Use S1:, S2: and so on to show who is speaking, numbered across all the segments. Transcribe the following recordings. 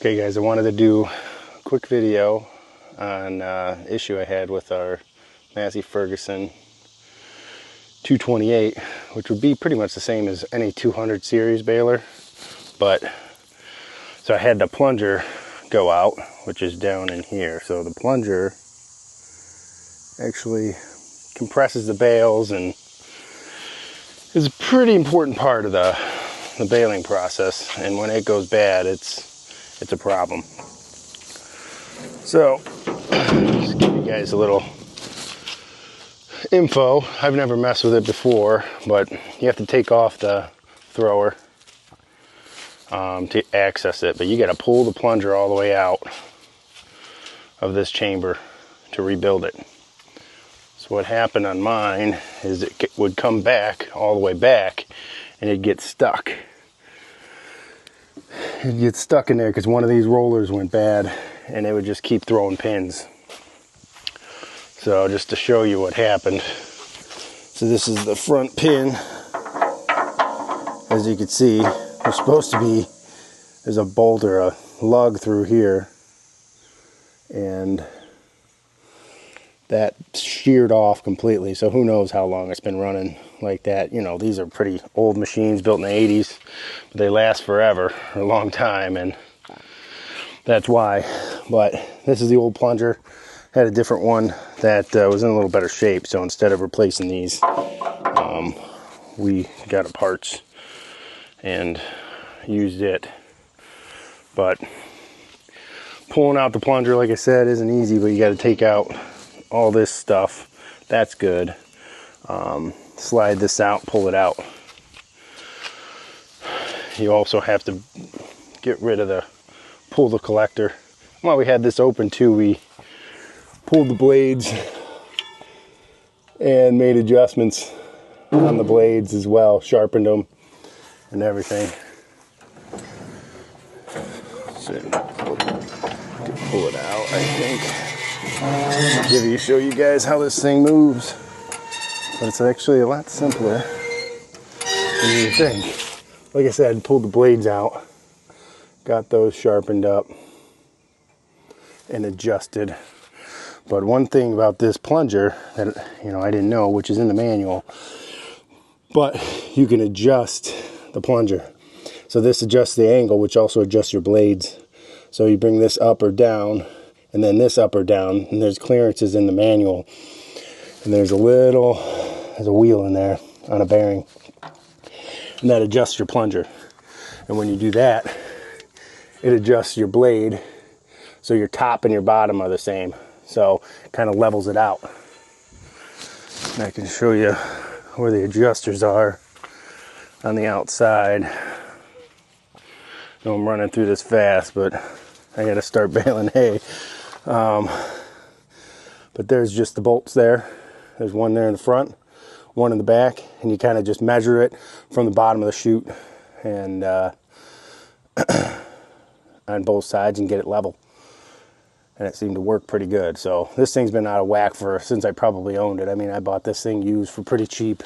S1: Okay guys, I wanted to do a quick video on issue I had with our Massey Ferguson 228, which would be pretty much the same as any 200 series baler, but so I had the plunger go out, which is down in here. So the plunger actually compresses the bales and is a pretty important part of the baling process, and when it goes bad, it's a problem. So just give you guys a little info. I've never messed with it before, but you have to take off the thrower to access it, but you got to pull the plunger all the way out of this chamber to rebuild it. So what happened on mine is it would come back all the way back and it'd get stuck. It'd get stuck in there because one of these rollers went bad and it would just keep throwing pins. So just to show you what happened. So this is the front pin. As you can see, there's supposed to be, there's a bolt or a lug through here, and that sheared off completely. So who knows how long it's been running like that. You know, these are pretty old machines built in the 80s, but they last forever, a long time, and that's why. But this is the old plunger. Had a different one that was in a little better shape, so instead of replacing these, we got a parts and used it. But pulling out the plunger, like I said, isn't easy, but you got to take out all this stuff. That's good. Slide this out, pull it out. You also have to get rid of pull the collector. While we had this open too, we pulled the blades and made adjustments on the blades as well, sharpened them and everything. So, pull it out, I think. Show you guys how this thing moves. But it's actually a lot simpler than you think. Like I said, pulled the blades out, got those sharpened up and adjusted. But one thing about this plunger that I didn't know, which is in the manual, but you can adjust the plunger. So this adjusts the angle, which also adjusts your blades. So you bring this up or down, and then this up or down, and there's clearances in the manual. And there's a wheel in there on a bearing, and that adjusts your plunger. And when you do that, it adjusts your blade, so your top and your bottom are the same. So it kind of levels it out. And I can show you where the adjusters are on the outside. I know I'm running through this fast, but I got to start baling hay. But there's just the bolts there. There's one there in the front, one in the back, and you kind of just measure it from the bottom of the chute and on both sides and get it level. And it seemed to work pretty good. So this thing's been out of whack since I probably owned it. I mean, I bought this thing used for pretty cheap,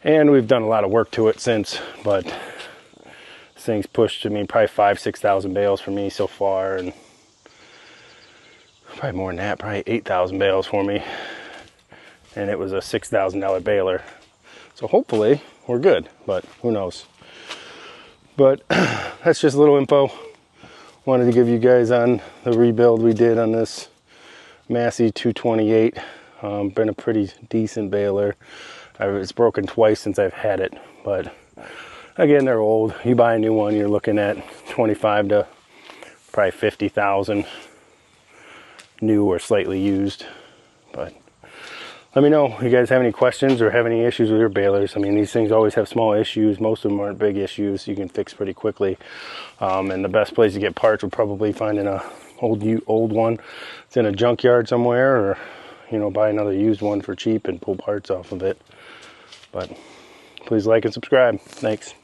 S1: and we've done a lot of work to it since, but this thing's pushed, probably 5,000-6,000 bales for me so far, and probably more than that, probably 8,000 bales for me. And it was a $6,000 baler. So hopefully we're good, but who knows. But that's just a little info. Wanted to give you guys on the rebuild we did on this Massey 228. Been a pretty decent baler. It's broken twice since I've had it, but again, they're old. You buy a new one, you're looking at 25 to probably 50,000 new or slightly used. But let me know if you guys have any questions or have any issues with your balers. I mean, these things always have small issues. Most of them aren't big issues. You can fix pretty quickly. And the best place to get parts would probably find an old one. It's in a junkyard somewhere, or buy another used one for cheap and pull parts off of it. But please like and subscribe. Thanks.